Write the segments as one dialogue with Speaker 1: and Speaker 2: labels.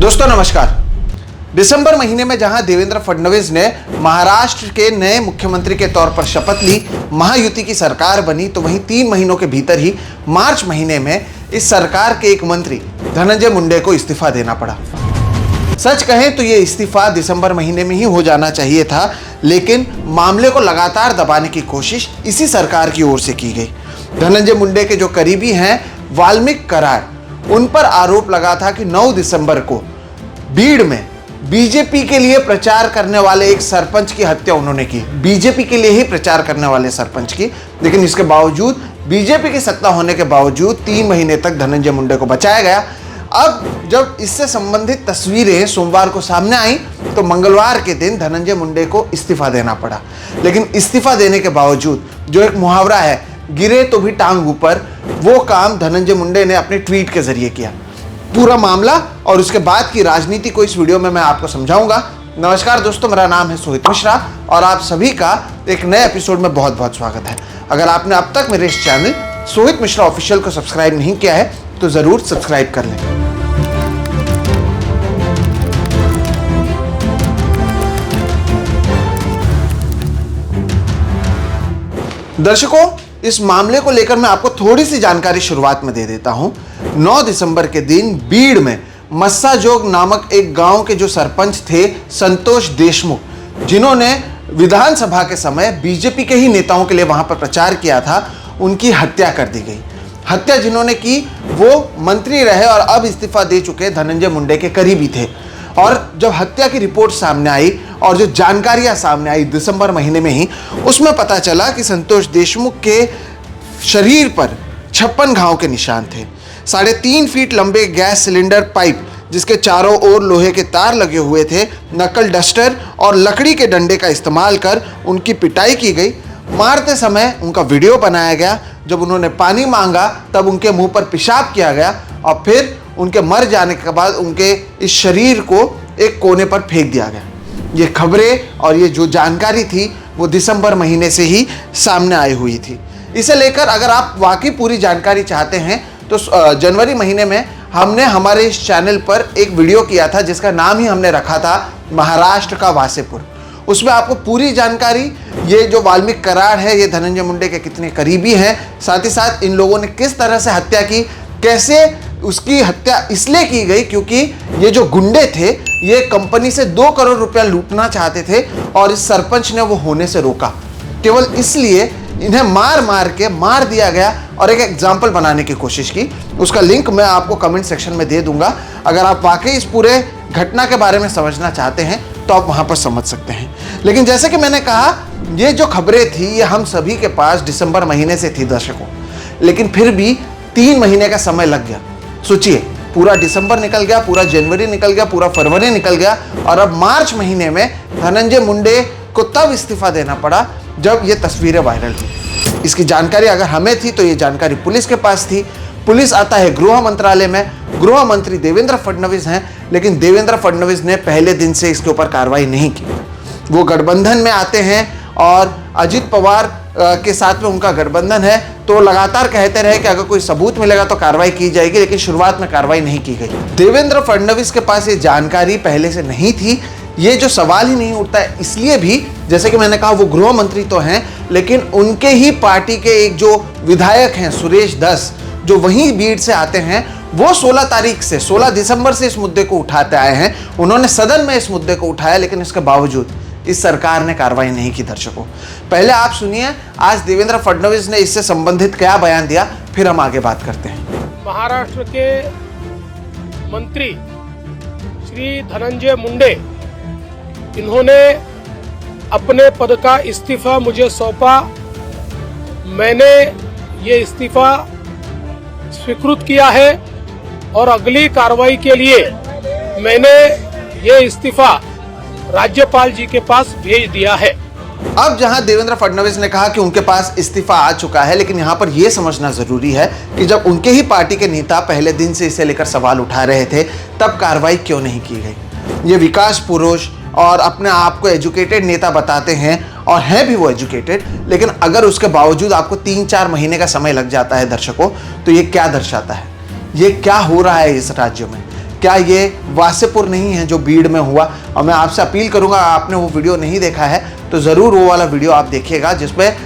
Speaker 1: दोस्तों नमस्कार। दिसंबर महीने में जहां देवेंद्र फडणवीस ने महाराष्ट्र के नए मुख्यमंत्री के तौर पर शपथ ली, महायुति की सरकार बनी, तो वहीं 3 महीनों के भीतर ही मार्च महीने में इस सरकार के एक मंत्री धनंजय मुंडे को इस्तीफा देना पड़ा। सच कहें तो ये इस्तीफा दिसंबर महीने में ही हो जाना चाहिए था, लेकिन मामले को लगातार दबाने की कोशिश इसी सरकार की ओर से की गई। धनंजय मुंडे के जो करीबी हैं वाल्मीकि कराड, उन पर आरोप लगा था कि 9 दिसंबर को बीड़ में बीजेपी के लिए प्रचार करने वाले एक सरपंच की हत्या उन्होंने की। बीजेपी के लिए ही प्रचार करने वाले सरपंच की, लेकिन इसके बावजूद बीजेपी की सत्ता होने के बावजूद 3 महीने तक धनंजय मुंडे को बचाया गया। अब जब इससे संबंधित तस्वीरें सोमवार को सामने आई तो मंगलवार के दिन धनंजय मुंडे को इस्तीफा देना पड़ा। लेकिन इस्तीफा देने के बावजूद जो एक मुहावरा है, गिरे तो भी टांग ऊपर, वो काम धनंजय मुंडे ने अपने ट्वीट के जरिए किया। पूरा मामला और उसके बाद की राजनीति को इस वीडियो में मैं आपको समझाऊंगा। नमस्कार दोस्तों, मेरा नाम है सोहित मिश्रा और आप सभी का एक नए एपिसोड में बहुत बहुत स्वागत है। अगर आपने अब तक मेरे इस चैनल सोहित मिश्रा ऑफिशियल को सब्सक्राइब नहीं किया है तो जरूर सब्सक्राइब कर लें। दर्शकों, इस मामले को लेकर मैं आपको थोड़ी सी जानकारी शुरुआत में दे देता हूं। 9 दिसंबर के दिन बीड़ में मस्साजोग नामक एक गांव के जो सरपंच थे संतोष देशमुख, जिन्होंने विधानसभा के समय बीजेपी के ही नेताओं के लिए वहां पर प्रचार किया था, उनकी हत्या कर दी गई। हत्या जिन्होंने की वो मंत्री रहे और अब इस्तीफा दे चुके धनंजय मुंडे के करीबी थे। और जब हत्या की रिपोर्ट सामने आई और जो जानकारियां सामने आई दिसंबर महीने में ही, उसमें पता चला कि संतोष देशमुख के शरीर पर 56 घाव के निशान थे। 3.5 फीट लंबे गैस सिलेंडर पाइप जिसके चारों ओर लोहे के तार लगे हुए थे, नकल डस्टर और लकड़ी के डंडे का इस्तेमाल कर उनकी पिटाई की गई। मारते समय उनका वीडियो बनाया गया। जब उन्होंने पानी मांगा तब उनके मुंह पर पेशाब किया गया और फिर उनके मर जाने के बाद उनके इस शरीर को एक कोने पर फेंक दिया गया। ये खबरें और ये जो जानकारी थी वो दिसंबर महीने से ही सामने आई हुई थी। इसे लेकर अगर आप वाकई पूरी जानकारी चाहते हैं तो जनवरी महीने में हमने हमारे इस चैनल पर एक वीडियो किया था जिसका नाम ही हमने रखा था महाराष्ट्र का वासेपुर। उसमें आपको पूरी जानकारी, ये जो वाल्मीकि कराड है ये धनंजय मुंडे के कितने करीबी हैं, साथ ही साथ इन लोगों ने किस तरह से हत्या की, कैसे उसकी हत्या इसलिए की गई क्योंकि ये जो गुंडे थे ये कंपनी से 2 करोड़ रुपया लूटना चाहते थे और इस सरपंच ने वो होने से रोका। केवल इसलिए इन्हें मार दिया गया और एक एग्जाम्पल बनाने की कोशिश की। उसका लिंक मैं आपको कमेंट सेक्शन में दे दूंगा। अगर आप वाकई इस पूरे घटना के बारे में समझना चाहते हैं तो आप वहां पर समझ सकते हैं। लेकिन जैसे कि मैंने कहा, ये जो खबरें थी ये हम सभी के पास दिसंबर महीने से थी दर्शकों, लेकिन फिर भी 3 महीने का समय लग गया। सोचिए, पूरा दिसंबर निकल गया, पूरा जनवरी निकल गया, पूरा फरवरी निकल गया और अब मार्च महीने में धनंजय मुंडे को तब इस्तीफा देना पड़ा जब ये तस्वीरें वायरल हुई। इसकी जानकारी अगर हमें थी तो ये जानकारी पुलिस के पास थी। पुलिस आता है गृह मंत्रालय में, गृह मंत्री देवेंद्र फडणवीस हैं, लेकिन देवेंद्र फडणवीस ने पहले दिन से इसके ऊपर कार्रवाई नहीं की। वो गठबंधन में आते हैं और अजित पवार के साथ में उनका गठबंधन है, तो लगातार कहते रहे कि अगर कोई सबूत मिलेगा तो कार्रवाई की जाएगी, लेकिन शुरुआत में कार्रवाई नहीं की गई। देवेंद्र फडणवीस के पास ये जानकारी पहले से नहीं थी। ये जो सवाल ही नहीं उठता है इसलिए भी, जैसे कि मैंने कहा, वो गृह मंत्री तो हैं, लेकिन उनके ही पार्टी के एक जो विधायक हैं सुरेश धस, जो वहीं बीड़ से आते हैं, वो 16 दिसंबर से इस मुद्दे को उठाते आए हैं। उन्होंने सदन में इस मुद्दे को उठाया, लेकिन इसके बावजूद इस सरकार ने कार्रवाई नहीं की। दर्शकों, पहले आप सुनिए आज देवेंद्र फडणवीस ने इससे संबंधित क्या बयान दिया, फिर हम आगे बात करते हैं।
Speaker 2: महाराष्ट्र के मंत्री श्री धनंजय मुंडे, इन्होंने अपने पद का इस्तीफा मुझे सौंपा। मैंने ये इस्तीफा स्वीकृत किया है और अगली कार्रवाई के लिए मैंने ये इस्तीफा राज्यपाल जी के पास भेज दिया है।
Speaker 1: अब जहां देवेंद्र फडणवीस ने कहा कि उनके पास इस्तीफा आ चुका है, लेकिन यहां पर यह समझना जरूरी है कि जब उनके ही पार्टी के नेता पहले दिन से इसे लेकर सवाल उठा रहे थे तब कार्रवाई क्यों नहीं की गई। ये विकास पुरुष और अपने आप को एजुकेटेड नेता बताते हैं और हैं भी वो एजुकेटेड, लेकिन अगर उसके बावजूद आपको 3-4 महीने का समय लग जाता है दर्शकों, तो ये क्या दर्शाता है, ये क्या हो रहा है इस राज्य में। क्या ये वासेपुर नहीं है जो बीड़ में हुआ? और मैं आपसे अपील करूंगा, आपने वो वीडियो नहीं देखा है तो ज़रूर वो वाला वीडियो आप देखिएगा, जिसमें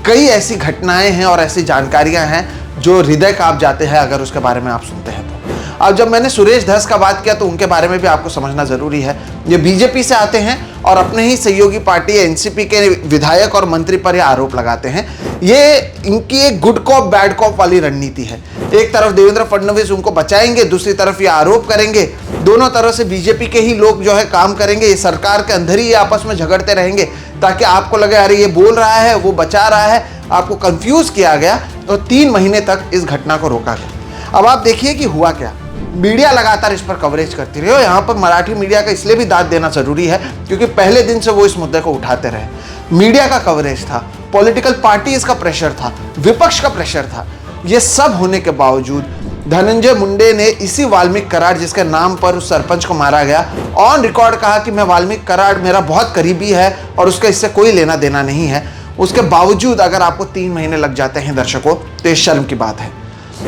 Speaker 1: कई ऐसी घटनाएं हैं और ऐसी जानकारियां हैं जो हृदय कांप जाते हैं अगर उसके बारे में आप सुनते हैं तो। अब जब मैंने सुरेश धस का बात किया तो उनके बारे में भी आपको समझना ज़रूरी है। ये बीजेपी से आते हैं और अपने ही सहयोगी पार्टी एनसीपी के विधायक और मंत्री पर ये आरोप लगाते हैं। ये इनकी एक गुड कॉप बैड कॉप वाली रणनीति है। एक तरफ देवेंद्र फडणवीस उनको बचाएंगे, दूसरी तरफ ये आरोप करेंगे। दोनों तरह से बीजेपी के ही लोग जो है काम करेंगे। ये सरकार के अंदर ही ये आपस में झगड़ते रहेंगे ताकि आपको लगे अरे ये बोल रहा है, वो बचा रहा है। आपको कंफ्यूज किया गया और 3 महीने तक इस घटना को रोका गया। अब आप देखिए कि हुआ क्या। मीडिया लगातार इस पर कवरेज करती रही और यहाँ पर मराठी मीडिया का इसलिए भी दाद देना जरूरी है क्योंकि पहले दिन से वो इस मुद्दे को उठाते रहे। मीडिया का कवरेज था, पॉलिटिकल पार्टीज का प्रेशर था, विपक्ष का प्रेशर था। ये सब होने के बावजूद धनंजय मुंडे ने इसी वाल्मीकि कराड़, जिसके नाम पर उस सरपंच को मारा गया, ऑन रिकॉर्ड कहा कि मैं वाल्मीकि कराड़ मेरा बहुत करीबी है और उसका इससे कोई लेना देना नहीं है। उसके बावजूद अगर आपको 3 महीने लग जाते हैं दर्शकों, तो ये शर्म की बात है।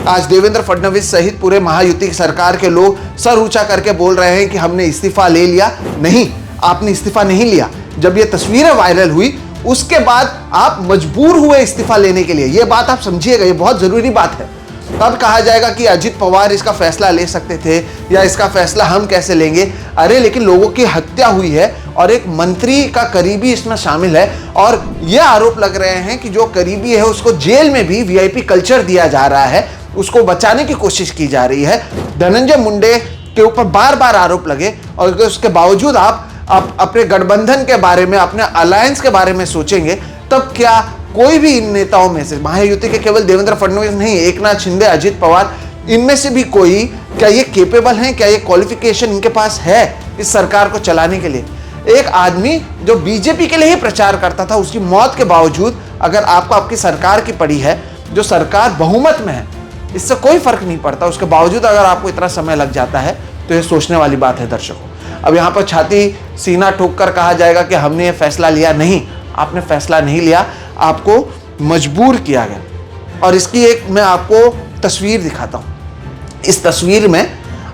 Speaker 1: आज देवेंद्र फडणवीस सहित पूरे महायुति की सरकार के लोग सर ऊंचा करके बोल रहे हैं कि हमने इस्तीफा ले लिया। नहीं, आपने इस्तीफा नहीं लिया। जब ये तस्वीरें वायरल हुई उसके बाद आप मजबूर हुए इस्तीफा लेने के लिए। ये बात आप समझिएगा, ये बहुत जरूरी बात है। तब कहा जाएगा कि अजित पवार इसका फैसला ले सकते थे या इसका फैसला हम कैसे लेंगे। अरे लेकिन लोगों की हत्या हुई है और एक मंत्री का करीबी इसमें शामिल है और ये आरोप लग रहे हैं कि जो करीबी है उसको जेल में भी वीआईपी कल्चर दिया जा रहा है, उसको बचाने की कोशिश की जा रही है। धनंजय मुंडे के ऊपर बार बार आरोप लगे और उसके बावजूद आप अपने गठबंधन के बारे में, अपने अलायंस के बारे में सोचेंगे, तब क्या कोई भी इन नेताओं में से, महायुति के केवल देवेंद्र फडणवीस नहीं, एकनाथ शिंदे, अजित पवार, इनमें से भी कोई, क्या ये केपेबल हैं? क्या ये क्वालिफिकेशन इनके पास है इस सरकार को चलाने के लिए? एक आदमी जो बीजेपी के लिए ही प्रचार करता था, उसकी मौत के बावजूद अगर आपको आपकी सरकार की पड़ी है, जो सरकार बहुमत में है, इससे कोई फर्क नहीं पड़ता, उसके बावजूद अगर आपको इतना समय लग जाता है तो ये सोचने वाली बात है दर्शकों। अब यहाँ पर छाती सीना ठोक कर कहा जाएगा कि हमने ये फैसला लिया। नहीं, आपने फैसला नहीं लिया, आपको मजबूर किया गया। और इसकी एक मैं आपको तस्वीर दिखाता हूँ। इस तस्वीर में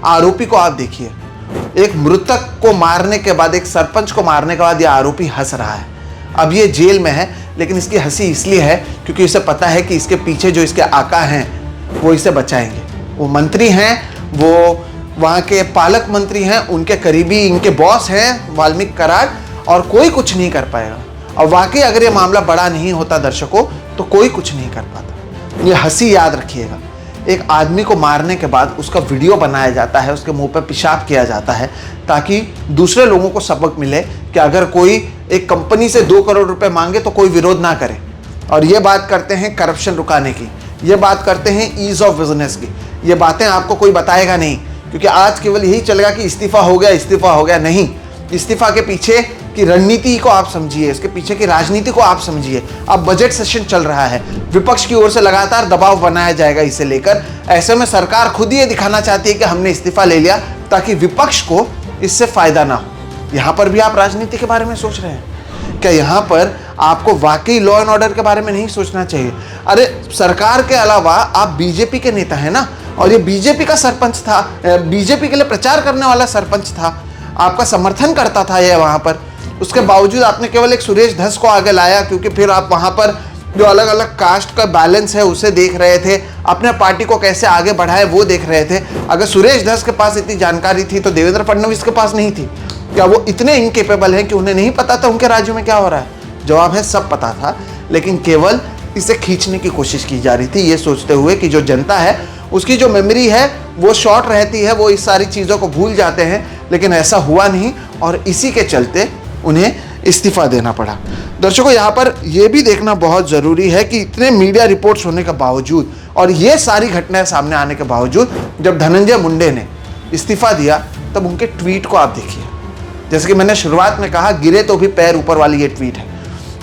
Speaker 1: आरोपी को आप देखिए। एक मृतक को मारने के बाद, एक सरपंच को मारने के बाद ये आरोपी हंस रहा है। अब ये जेल में है, लेकिन इसकी हंसी इसलिए है क्योंकि इसे पता है कि इसके पीछे जो इसके आका हैं वो इसे बचाएंगे। वो मंत्री हैं, वो वहाँ के पालक मंत्री हैं, उनके करीबी, इनके बॉस हैं वाल्मीकि कराड़, और कोई कुछ नहीं कर पाएगा। और वाकई अगर ये मामला बड़ा नहीं होता दर्शकों, तो कोई कुछ नहीं कर पाता। ये हंसी याद रखिएगा। एक आदमी को मारने के बाद उसका वीडियो बनाया जाता है, उसके मुंह पर पेशाब किया जाता है, ताकि दूसरे लोगों को सबक मिले कि अगर कोई एक कंपनी से 2 करोड़ रुपए मांगे तो कोई विरोध ना करे। और ये बात करते हैं करप्शन रुकाने की, ये बात करते हैं ईज ऑफ बिजनेस की। ये बातें आपको कोई बताएगा नहीं, क्योंकि आज केवल यही चलेगा कि इस्तीफा हो गया, इस्तीफा हो गया। नहीं, इस्तीफा के पीछे की रणनीति को आप समझिए, इसके पीछे की राजनीति को आप समझिए। अब बजट सेशन चल रहा है, विपक्ष की ओर से लगातार दबाव बनाया जाएगा इसे लेकर। ऐसे में सरकार खुद ये दिखाना चाहती है कि हमने इस्तीफा ले लिया, ताकि विपक्ष को इससे फायदा ना हो। यहाँ पर भी आप राजनीति के बारे में सोच रहे हैं क्या? यहाँ पर आपको वाकई लॉ एंड ऑर्डर के बारे में नहीं सोचना चाहिए? अरे सरकार के अलावा आप बीजेपी के नेता हैं ना, और ये बीजेपी का सरपंच था, बीजेपी के लिए प्रचार करने वाला सरपंच था, आपका समर्थन करता था ये वहाँ पर। उसके बावजूद आपने केवल एक सुरेश धस को आगे लाया, क्योंकि फिर आप वहाँ पर जो अलग अलग कास्ट का बैलेंस है उसे देख रहे थे, अपने पार्टी को कैसे आगे बढ़ाए वो देख रहे थे। अगर सुरेश धस के पास इतनी जानकारी थी तो देवेंद्र फडणवीस के पास नहीं थी? क्या वो इतने इनकेपेबल हैं कि उन्हें नहीं पता था उनके राज्य में क्या हो रहा है? जवाब है, सब पता था, लेकिन केवल इसे खींचने की कोशिश की जा रही थी, ये सोचते हुए कि जो जनता है उसकी जो मेमोरी है वो शॉर्ट रहती है, वो इस सारी चीज़ों को भूल जाते हैं। लेकिन ऐसा हुआ नहीं और इसी के चलते उन्हें इस्तीफा देना पड़ा। दर्शकों, यहाँ पर यह भी देखना बहुत ज़रूरी है कि इतने मीडिया रिपोर्ट्स होने के बावजूद और ये सारी घटनाएं सामने आने के बावजूद जब धनंजय मुंडे ने इस्तीफा दिया, तब उनके ट्वीट को आप देखिए। जैसे कि मैंने शुरुआत में कहा, गिरे तो भी पैर ऊपर वाली ये ट्वीट है।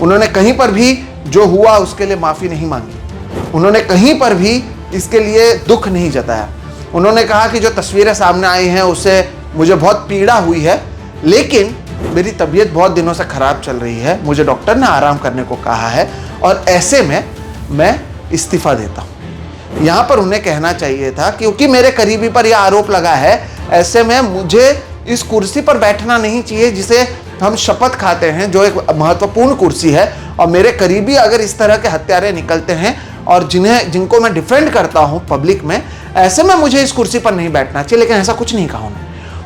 Speaker 1: उन्होंने कहीं पर भी जो हुआ उसके लिए माफ़ी नहीं मांगी, उन्होंने कहीं पर भी इसके लिए दुख नहीं जताया। उन्होंने कहा कि जो तस्वीरें सामने आई हैं उससे मुझे बहुत पीड़ा हुई है, लेकिन मेरी तबीयत बहुत दिनों से ख़राब चल रही है, मुझे डॉक्टर ने आराम करने को कहा है और ऐसे में मैं इस्तीफ़ा देता हूँ। यहाँ पर उन्हें कहना चाहिए था क्योंकि मेरे करीबी पर यह आरोप लगा है, ऐसे में मुझे इस कुर्सी पर बैठना नहीं चाहिए जिसे हम शपथ खाते हैं, जो एक महत्वपूर्ण कुर्सी है। और मेरे करीबी अगर इस तरह के हत्यारे निकलते हैं और जिनको मैं डिफेंड करता हूं पब्लिक में, ऐसे में मुझे इस कुर्सी पर नहीं बैठना चाहिए। लेकिन ऐसा कुछ नहीं कहा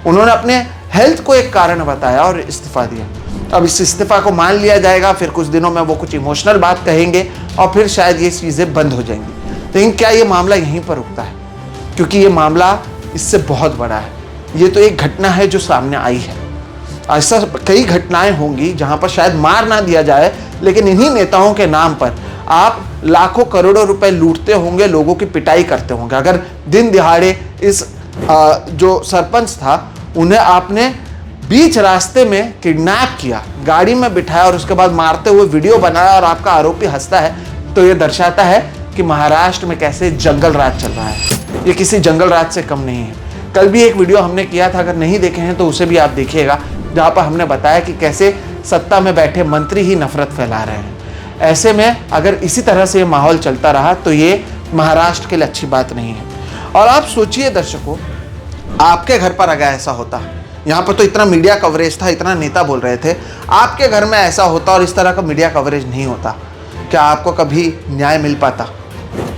Speaker 1: उन्होंने अपने हेल्थ को एक कारण बताया और इस्तीफा दिया। अब इस इस्तीफा को मान लिया जाएगा, फिर कुछ दिनों में वो कुछ इमोशनल बात कहेंगे और फिर शायद ये चीज़ें बंद हो जाएंगी। लेकिन क्या ये मामला यहीं पर रुकता है? क्योंकि ये मामला इससे बहुत बड़ा है। ये तो एक घटना है जो सामने आई है, ऐसा कई घटनाएं होंगी जहां पर शायद मार ना दिया जाए, लेकिन इन्हीं नेताओं के नाम पर आप लाखों करोड़ों रुपए लूटते होंगे, लोगों की पिटाई करते होंगे। अगर दिन दिहाड़े इस जो सरपंच था उन्हें आपने बीच रास्ते में किडनैप किया, गाड़ी में बिठाया और उसके बाद मारते हुए वीडियो बनाया और आपका आरोपी हंसता है, तो ये दर्शाता है कि महाराष्ट्र में कैसे जंगल राज चल रहा है। ये किसी जंगल राज से कम नहीं है। कल भी एक वीडियो हमने किया था, अगर नहीं देखे हैं तो उसे भी आप देखिएगा, जहाँ पर हमने बताया कि कैसे सत्ता में बैठे मंत्री ही नफरत फैला रहे हैं। ऐसे में अगर इसी तरह से ये माहौल चलता रहा तो ये महाराष्ट्र के लिए अच्छी बात नहीं है। और आप सोचिए दर्शकों, आपके घर पर अगर ऐसा होता, यहाँ पर तो इतना मीडिया कवरेज था, इतना नेता बोल रहे थे, आपके घर में ऐसा होता और इस तरह का मीडिया कवरेज नहीं होता, क्या आपको कभी न्याय मिल पाता?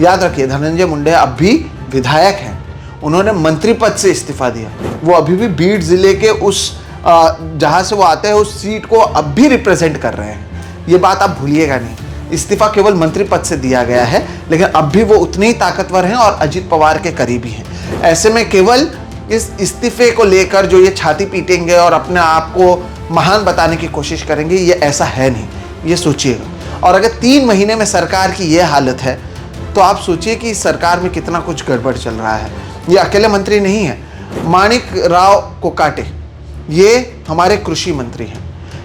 Speaker 1: याद रखिए, धनंजय मुंडे अब भी विधायक हैं, उन्होंने मंत्री पद से इस्तीफा दिया। वो अभी भी बीड जिले के उस जहाँ से वो आते हैं उस सीट को अब भी रिप्रेजेंट कर रहे हैं। ये बात आप भूलिएगा नहीं। इस्तीफा केवल मंत्री पद से दिया गया है, लेकिन अब भी वो उतने ही ताकतवर हैं और अजित पवार के करीबी हैं। ऐसे में केवल इस इस्तीफे को लेकर जो ये छाती पीटेंगे और अपने आप को महान बताने की कोशिश करेंगे, ये ऐसा है नहीं, ये सोचिएगा। और अगर 3 महीने में सरकार की ये हालत है तो आप सोचिए कि इस सरकार में कितना कुछ गड़बड़ चल रहा है। ये अकेले मंत्री नहीं है, माणिक राव कोकाटे ये हमारे कृषि मंत्री हैं।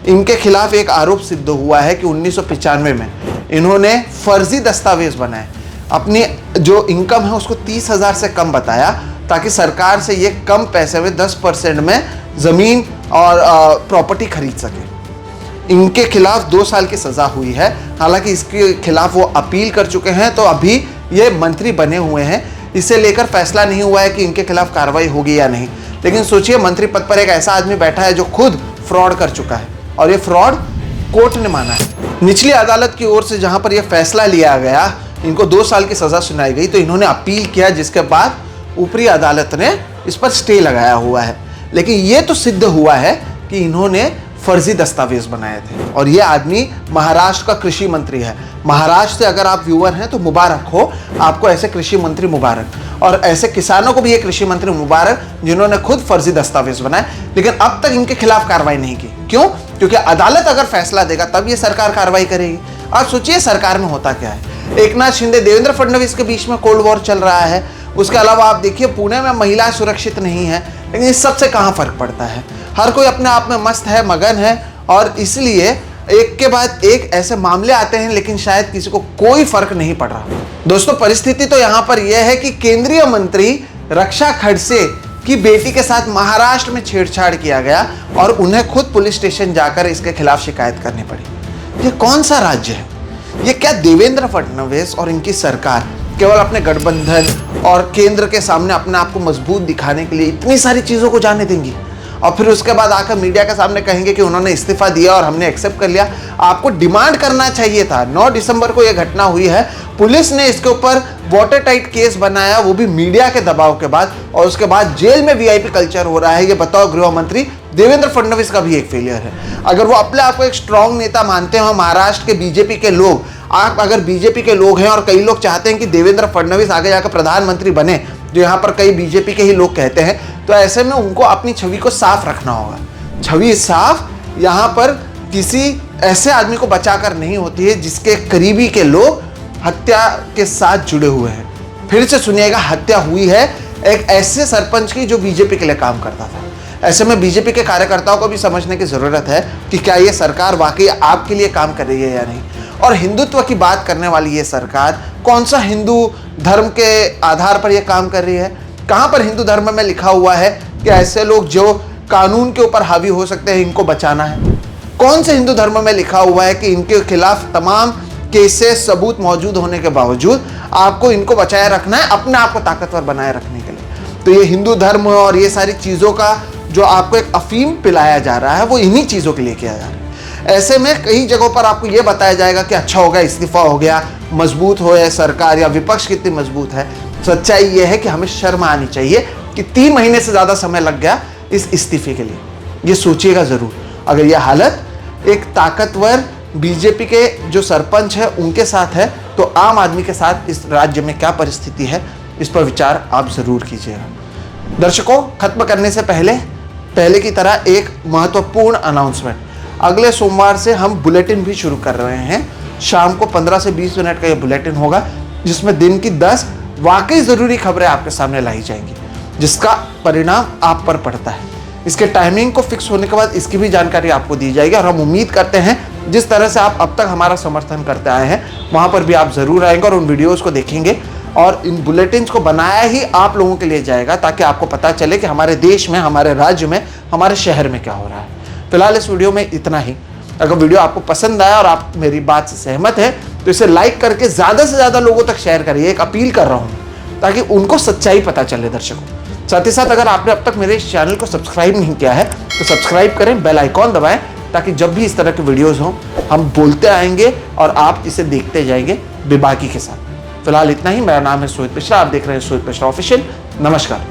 Speaker 1: इनके खिलाफ एक आरोप सिद्ध हुआ है कि 1995 में इन्होंने फर्जी दस्तावेज बनाए, अपनी जो इनकम है उसको 30,000 से कम बताया ताकि सरकार से ये कम पैसे में 10% में ज़मीन और प्रॉपर्टी खरीद सके। इनके खिलाफ 2 साल की सज़ा हुई है। हालांकि इसके खिलाफ वो अपील कर चुके हैं, तो अभी ये मंत्री बने हुए हैं, इसे लेकर फैसला नहीं हुआ है कि इनके खिलाफ कार्रवाई होगी या नहीं। लेकिन सोचिए, मंत्री पद पर एक ऐसा आदमी बैठा है जो खुद फ्रॉड कर चुका है और ये फ्रॉड कोर्ट ने माना है। निचली अदालत की ओर से जहां पर यह फैसला लिया गया, इनको 2 साल की सजा सुनाई गई, तो इन्होंने अपील किया, जिसके बाद ऊपरी अदालत ने इस पर स्टे लगाया हुआ है। लेकिन ये तो सिद्ध हुआ है कि इन्होंने फर्जी दस्तावेज बनाए थे और ये आदमी महाराष्ट्र का कृषि मंत्री है। महाराष्ट्र से अगर आप व्यूअर हैं तो मुबारक हो आपको, ऐसे कृषि मंत्री मुबारक, और ऐसे किसानों को भी ये कृषि मंत्री मुबारक जिन्होंने खुद फर्जी दस्तावेज बनाए। लेकिन अब तक इनके खिलाफ कार्रवाई नहीं की। क्यों? क्योंकि अदालत अगर फैसला देगा तब ये सरकार कार्रवाई करेगी। आप सोचिए सरकार में होता क्या है। एकनाथ शिंदे, देवेंद्र फडणवीस के बीच में कोल्ड वॉर चल रहा है। उसके अलावा आप देखिए, पुणे में महिलाएं सुरक्षित नहीं है, लेकिन इस सबसे कहाँ फर्क पड़ता है? हर कोई अपने आप में मस्त है, मगन है, और इसलिए एक के बाद एक ऐसे मामले आते हैं, लेकिन शायद किसी को कोई फर्क नहीं पड़ रहा। दोस्तों, परिस्थिति तो यहाँ पर यह है कि केंद्रीय मंत्री रक्षा खड़से की बेटी के साथ महाराष्ट्र में छेड़छाड़ किया गया और उन्हें खुद पुलिस स्टेशन जाकर इसके खिलाफ शिकायत करनी पड़ी। ये कौन सा राज्य है? ये क्या देवेंद्र फडणवीस और इनकी सरकार केवल अपने गठबंधन और केंद्र के सामने अपने आप को मजबूत दिखाने के लिए इतनी सारी चीज़ों को जाने देंगी और फिर उसके बाद आकर मीडिया के सामने कहेंगे कि उन्होंने इस्तीफा दिया और हमने एक्सेप्ट कर लिया? आपको डिमांड करना चाहिए था। 9 दिसंबर को यह घटना हुई है, पुलिस ने इसके ऊपर वाटर टाइट केस बनाया, वो भी मीडिया के दबाव के बाद, और उसके बाद जेल में वीआईपी कल्चर हो रहा है। ये बताओ, गृह मंत्री देवेंद्र फडणवीस का भी एक फेलियर है। अगर वो अपने आप को एक स्ट्रांग नेता मानते हो, महाराष्ट्र के बीजेपी के लोग, आप अगर बीजेपी के लोग हैं और कई लोग चाहते हैं कि देवेंद्र फडणवीस आगे जाकर प्रधानमंत्री बने, जो यहाँ पर कई बीजेपी के ही लोग कहते हैं, तो ऐसे में उनको अपनी छवि को साफ रखना होगा। छवि साफ यहाँ पर किसी ऐसे आदमी को बचाकर नहीं होती है जिसके करीबी के लोग हत्या के साथ जुड़े हुए हैं। फिर से सुनिएगा, हत्या हुई है एक ऐसे सरपंच की जो बीजेपी के लिए काम करता था। ऐसे में बीजेपी के कार्यकर्ताओं को भी समझने की जरूरत है कि क्या ये सरकार वाकई आपके लिए काम कर रही है या नहीं। और हिंदुत्व की बात करने वाली ये सरकार कौन सा हिंदू धर्म के आधार पर यह काम कर रही है? कहाँ पर हिंदू धर्म में लिखा हुआ है कि ऐसे लोग जो कानून के ऊपर हावी हो सकते हैं इनको बचाना है? कौन से हिंदू धर्म में लिखा हुआ है कि इनके खिलाफ तमाम केसेस सबूत मौजूद होने के बावजूद आपको इनको बचाए रखना है, अपने आप को ताकतवर बनाए रखने के लिए। तो ये हिंदू धर्म और ये सारी चीज़ों का जो आपको एक अफीम पिलाया जा रहा है वो इन्हीं चीज़ों के लिए किया जा रहा है। ऐसे में कई जगहों पर आपको ये बताया जाएगा कि अच्छा हो गया, इस्तीफा हो गया, मजबूत हो है सरकार या विपक्ष कितनी मजबूत है। सच्चाई ये है कि हमें शर्म आनी चाहिए कि 3 महीने से ज़्यादा समय लग गया इस इस्तीफे के लिए। ये सोचिएगा ज़रूर, अगर यह हालत एक ताकतवर बीजेपी के जो सरपंच है उनके साथ है तो आम आदमी के साथ इस राज्य में क्या परिस्थिति है, इस पर विचार आप ज़रूर कीजिएगा। दर्शकों, खत्म करने से पहले की तरह एक महत्वपूर्ण अनाउंसमेंट, अगले सोमवार से हम बुलेटिन भी शुरू कर रहे हैं। शाम को 15 से 20 मिनट का ये बुलेटिन होगा जिसमें दिन की 10 वाकई ज़रूरी खबरें आपके सामने लाई जाएंगी जिसका परिणाम आप पर पड़ता है। इसके टाइमिंग को फिक्स होने के बाद इसकी भी जानकारी आपको दी जाएगी और हम उम्मीद करते हैं जिस तरह से आप अब तक हमारा समर्थन करते आए हैं वहाँ पर भी आप ज़रूर आएंगे और उन वीडियोज़ को देखेंगे और इन बुलेटिन्स को बनाया ही आप लोगों के लिए जाएगा ताकि आपको पता चले कि हमारे देश में, हमारे राज्य में, हमारे शहर में क्या हो रहा है। फिलहाल इस वीडियो में इतना ही। अगर वीडियो आपको पसंद आया और आप मेरी बात से सहमत हैं तो इसे लाइक करके ज़्यादा से ज़्यादा लोगों तक शेयर करिए। एक अपील कर रहा हूँ ताकि उनको सच्चाई पता चले दर्शकों। साथ ही साथ अगर आपने अब तक मेरे इस चैनल को सब्सक्राइब नहीं किया है तो सब्सक्राइब करें, बेल आइकॉन दबाएं ताकि जब भी इस तरह के वीडियोज़ हों हम बोलते आएंगे और आप इसे देखते जाएंगे बेबाकी के साथ। फिलहाल इतना ही। मेरा नाम है सोहित मिश्रा, आप देख रहे हैं सोहित मिश्रा ऑफिशियल। नमस्कार।